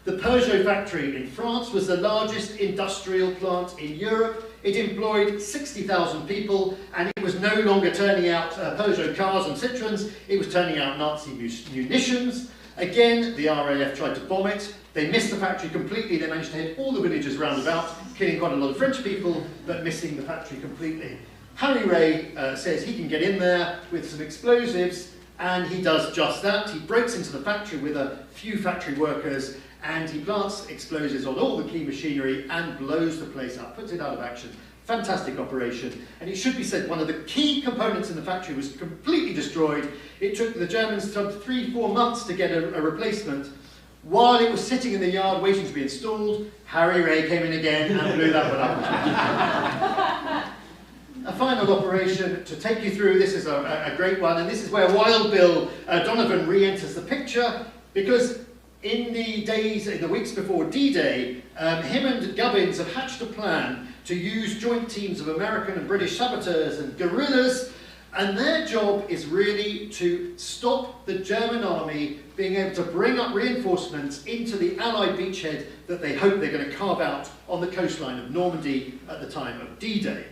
The Peugeot factory in France was the largest industrial plant in Europe. It employed 60,000 people, and it was no longer turning out Peugeot cars and Citroens, it was turning out Nazi munitions. Again, the RAF tried to bomb it. They missed the factory completely. They managed to hit all the villages round about, killing quite a lot of French people, but missing the factory completely. Harry Ray says he can get in there with some explosives, and he does just that. He breaks into the factory with a few factory workers, and he plants explosives on all the key machinery and blows the place up, puts it out of action. Fantastic operation. And it should be said, one of the key components in the factory was completely destroyed. It took the Germans 3-4 months to get a replacement. While it was sitting in the yard waiting to be installed, Harry Ray came in again and blew that one up. A final operation to take you through. This is a great one, and this is where Wild Bill Donovan re-enters the picture, because in the weeks before D-Day, him and Gubbins have hatched a plan to use joint teams of American and British saboteurs and guerrillas, and their job is really to stop the German army being able to bring up reinforcements into the Allied beachhead that they hope they're going to carve out on the coastline of Normandy at the time of D-Day.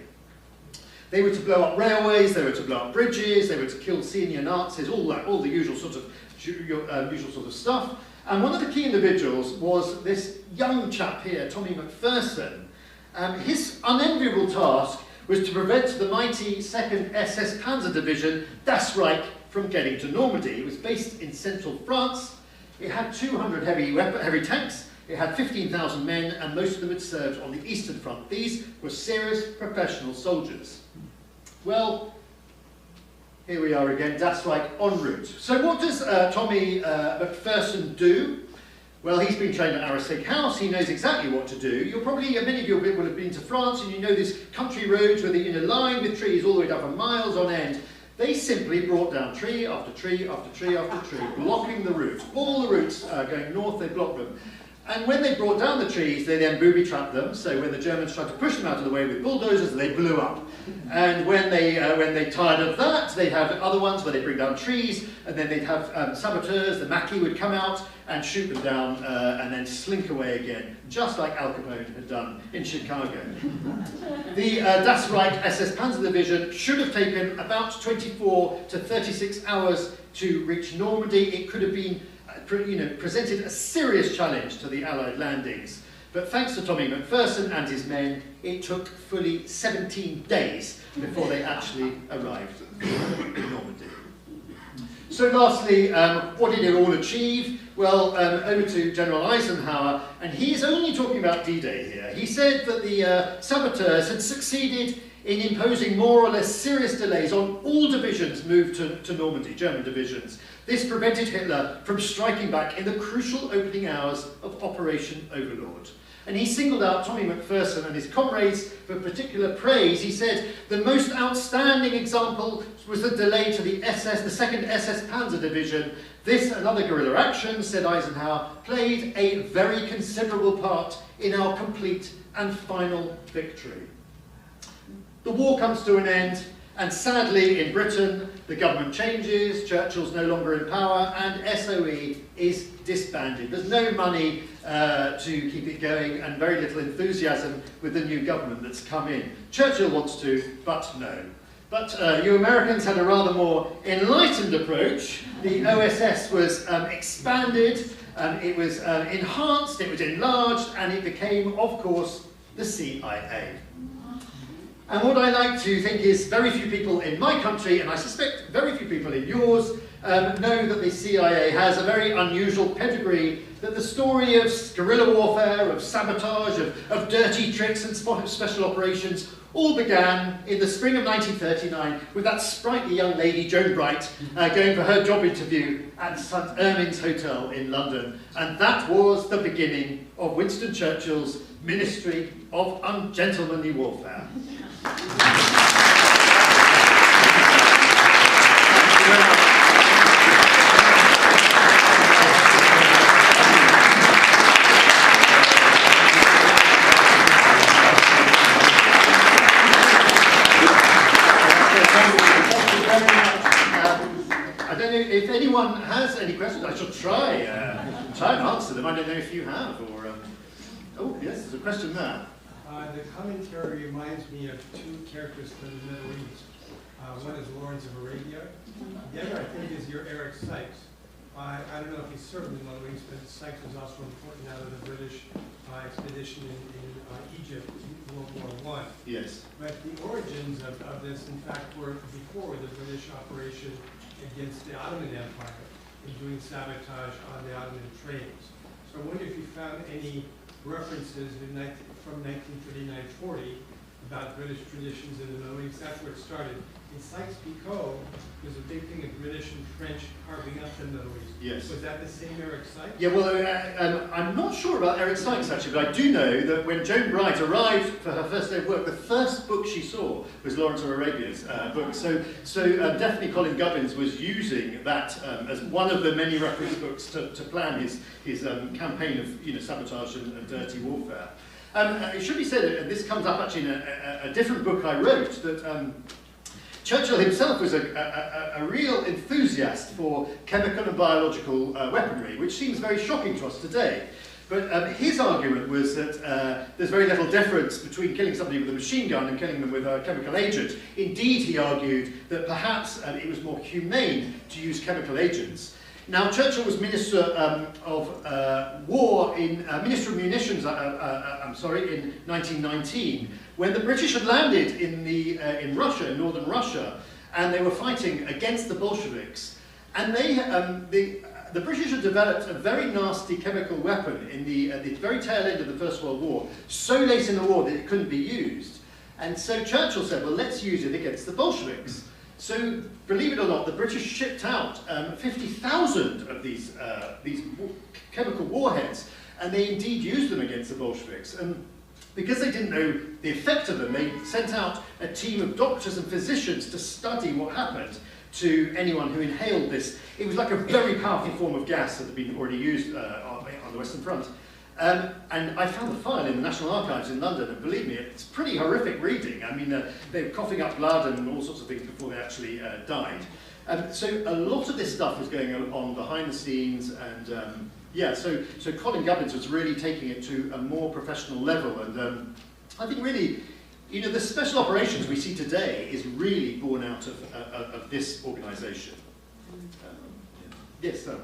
They were to blow up railways, they were to blow up bridges, they were to kill senior Nazis, all the usual sort of stuff. And one of the key individuals was this young chap here, Tommy McPherson. His unenviable task was to prevent the mighty 2nd SS Panzer Division, Das Reich, from getting to Normandy. It was based in central France. It had 200 heavy tanks, it had 15,000 men, and most of them had served on the Eastern Front. These were serious professional soldiers. Well, here we are again, Das Reich en route. So what does Tommy McPherson do? Well, he's been trained at Arrowsig House, he knows exactly what to do. Many of you will have been to France, and you know these country roads where they're in a line with trees all the way down for miles on end. They simply brought down tree after tree after tree after tree, blocking the route. All the routes going north, they blocked them. And when they brought down the trees, they then booby-trapped them, so when the Germans tried to push them out of the way with bulldozers, they blew up. And when they tired of that, they'd have other ones where they bring down trees, and then they'd have saboteurs, the Mackie would come out and shoot them down, and then slink away again, just like Al Capone had done in Chicago. The Das Reich SS Panzer Division should have taken about 24 to 36 hours to reach Normandy. It could have been presented a serious challenge to the Allied landings. But thanks to Tommy McPherson and his men, it took fully 17 days before they actually arrived in Normandy. So lastly, what did it all achieve? Well, over to General Eisenhower, and he's only talking about D-Day here. He said that the saboteurs had succeeded in imposing more or less serious delays on all divisions moved to Normandy, German divisions. This prevented Hitler from striking back in the crucial opening hours of Operation Overlord. And he singled out Tommy McPherson and his comrades for particular praise. He said, the most outstanding example was the delay to the 2nd SS Panzer Division. This and other guerrilla actions, said Eisenhower, played a very considerable part in our complete and final victory. The war comes to an end, and sadly in Britain, the government changes, Churchill's no longer in power, and SOE is disbanded. There's no money to keep it going, and very little enthusiasm with the new government that's come in. Churchill wants to, but no. But you Americans had a rather more enlightened approach. The OSS was expanded, it was enhanced, it was enlarged, and it became, of course, the CIA. And what I like to think is very few people in my country, and I suspect very few people in yours, know that the CIA has a very unusual pedigree, that the story of guerrilla warfare, of sabotage, of dirty tricks and special operations all began in the spring of 1939 with that sprightly young lady, Joan Bright, going for her job interview at St. Ermin's Hotel in London. And that was the beginning of Winston Churchill's Ministry of Ungentlemanly Warfare. I don't know if anyone has any questions. I shall try and answer them. I don't know if you have, or oh yes, there's a question there. The commentary reminds me of two characters from the Middle East. One is Lawrence of Arabia. The other, I think, is your Eric Sykes. I don't know if he served in the Middle East, but Sykes was also important out of the British expedition in Egypt, World War I. Yes. But the origins of this, in fact, were before the British operation against the Ottoman Empire in doing sabotage on the Ottoman trains. So I wonder if you found any references from 1939-40 about British traditions in the Middle East. That's where it started. In Sykes-Picot, there's a big thing of British and French carving up the Middle East. Yes. Was that the same Eric Sykes? Yeah, well, I'm not sure about Eric Sykes actually, but I do know that when Joan Bright arrived for her first day of work, the first book she saw was Lawrence of Arabia's book. So definitely Colin Gubbins was using that as one of the many reference books to plan his campaign of sabotage and dirty warfare. It should be said, and this comes up actually in a different book I wrote, that Churchill himself was a real enthusiast for chemical and biological weaponry, which seems very shocking to us today. But his argument was that there's very little difference between killing somebody with a machine gun and killing them with a chemical agent. Indeed, he argued that perhaps it was more humane to use chemical agents. Now, Churchill was Minister of War Minister of Munitions, in 1919, when the British had landed in Russia, in northern Russia, and they were fighting against the Bolsheviks. And the British had developed a very nasty chemical weapon at the very tail end of the First World War, so late in the war that it couldn't be used. And so Churchill said, well, let's use it against the Bolsheviks. So, believe it or not, the British shipped out 50,000 of these chemical warheads, and they indeed used them against the Bolsheviks. And because they didn't know the effect of them, they sent out a team of doctors and physicians to study what happened to anyone who inhaled this. It was like a very powerful form of gas that had been already used on the Western Front. And I found the file in the National Archives in London, and believe me, it's pretty horrific reading. I mean, they were coughing up blood and all sorts of things before they actually died. So a lot of this stuff was going on behind the scenes, and so Colin Gubbins was really taking it to a more professional level. And I think really, the special operations we see today is really born out of this organisation. Yes, sir.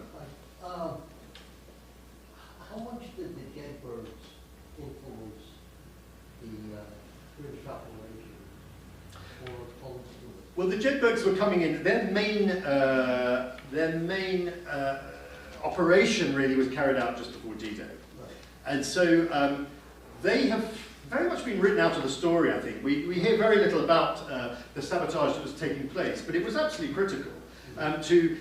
How much did the Jedburghs influence the British operation or opposed to it? Well, the Jedburghs were coming in. Their main operation really was carried out just before D-Day, Right. and so they have very much been written out of the story. I think we hear very little about the sabotage that was taking place, but it was absolutely critical.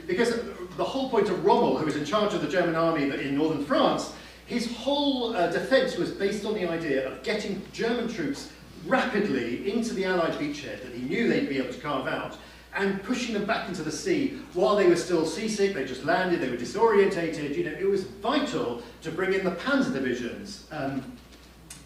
Because the whole point of Rommel, who was in charge of the German army in northern France, his whole defence was based on the idea of getting German troops rapidly into the Allied beachhead that he knew they'd be able to carve out, and pushing them back into the sea while they were still seasick. They just landed, they were disorientated. It was vital to bring in the panzer divisions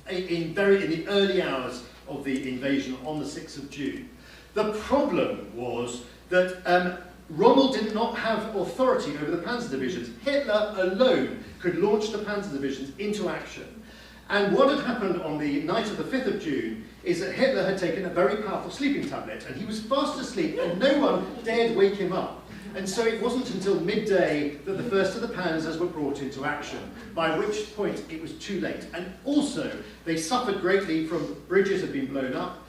in the early hours of the invasion on the 6th of June. The problem was that Rommel did not have authority over the panzer divisions. Hitler alone could launch the panzer divisions into action. And what had happened on the night of the 5th of June is that Hitler had taken a very powerful sleeping tablet, and he was fast asleep, and no one dared wake him up. And so it wasn't until midday that the first of the panzers were brought into action, by which point it was too late. And also, they suffered greatly from bridges had been blown up,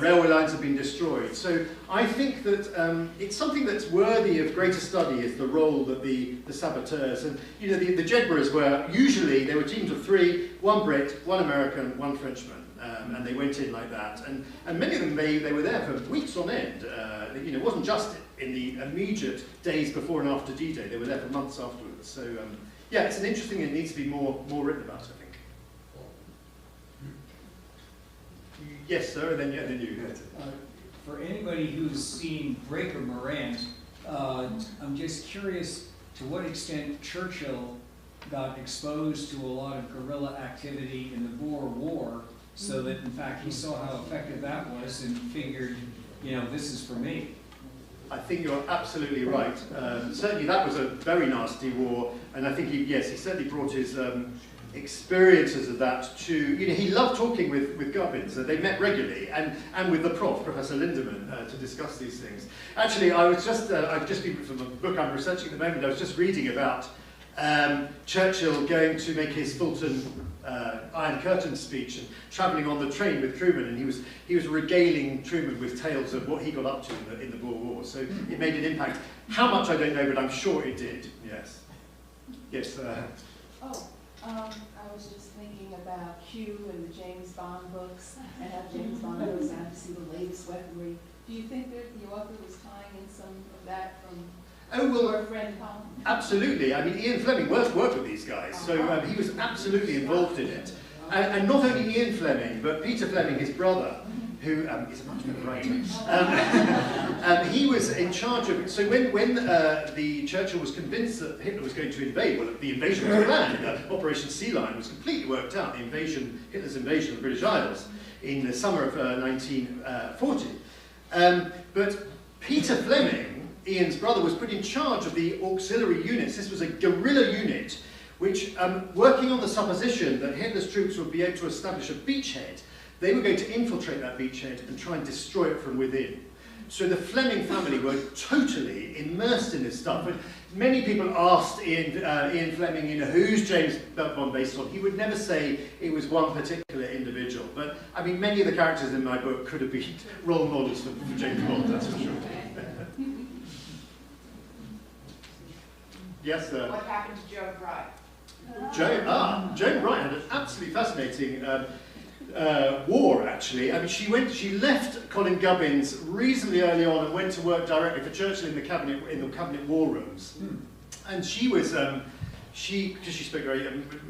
railway lines have been destroyed. So I think that it's something that's worthy of greater study is the role that the saboteurs, and you know, the Jedburghs were, usually they were teams of 3, 1 Brit, 1 American, 1 Frenchman. And they went in like that, and many of them they were there for weeks on end. You know, it wasn't just in the immediate days before and after D-Day; they were there for months afterwards. So yeah, it's an interesting. It needs to be more written about, I think. Yes, sir, and then you. For anybody who's seen Breaker Morant, I'm just curious to what extent Churchill got exposed to a lot of guerrilla activity in the Boer War, so that in fact he saw how effective that was and figured, you know, this is for me. I think you're absolutely right. Certainly that was a very nasty war, and I think he certainly brought his experiences of that to, you know, he loved talking with Gubbins. They met regularly, and with the Professor Lindemann, to discuss these things. Actually, I've just been, from the book I'm researching at the moment, I was just reading about Churchill going to make his Fulton Iron Curtain speech and travelling on the train with Truman, and he was regaling Truman with tales of what he got up to in the Boer War. So it made an impact. How much I don't know, but I'm sure it did. Yes. Yes. I was just thinking about Q and the James Bond books, and how James Bond goes out to see the latest weaponry. Do you think that the author was tying in some of that from your friend Tom? Absolutely. I mean, Ian Fleming worked with these guys, so he was absolutely involved in it. And not only Ian Fleming, but Peter Fleming, his brother, who is a much better writer. He was in charge of. So when the Churchill was convinced that Hitler was going to invade, well, the invasion was planned. Operation Sea Lion was completely worked out. Hitler's invasion of the British Isles in the summer of 1940. But Peter Fleming, Ian's brother, was put in charge of the auxiliary units. This was a guerrilla unit, which, working on the supposition that Hitler's troops would be able to establish a beachhead, they were going to infiltrate that beachhead and try and destroy it from within. So the Fleming family were totally immersed in this stuff. And many people asked Ian Fleming, you know, who's James Bond based on? He would never say it was one particular individual. But, I mean, many of the characters in my book could have been role models for James Bond, that's for sure. Yes, sir. What happened to Joan Bright? Joan Bright had an absolutely fascinating war, actually. I mean, she left Colin Gubbins reasonably early on and went to work directly for Churchill in the cabinet war rooms. And she was, because she spoke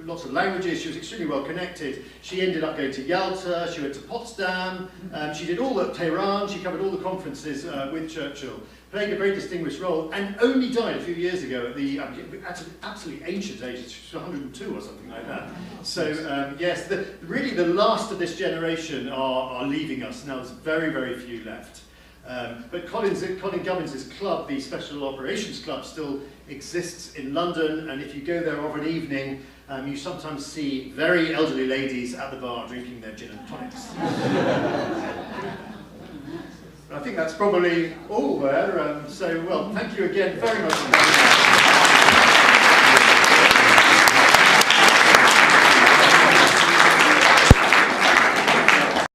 lots of languages, she was extremely well connected. She ended up going to Yalta, she went to Potsdam, she did all at Tehran, she covered all the conferences with Churchill. Played a very distinguished role, and only died a few years ago at an absolutely ancient age. She was 102 or something like that. So yes, really the last of this generation are leaving us now. There's very, very few left. But Colin Gubbins' club, the Special Operations Club, still exists in London, and if you go there of an evening, you sometimes see very elderly ladies at the bar drinking their gin and tonics. I think that's probably all there. So, well, thank you again very much.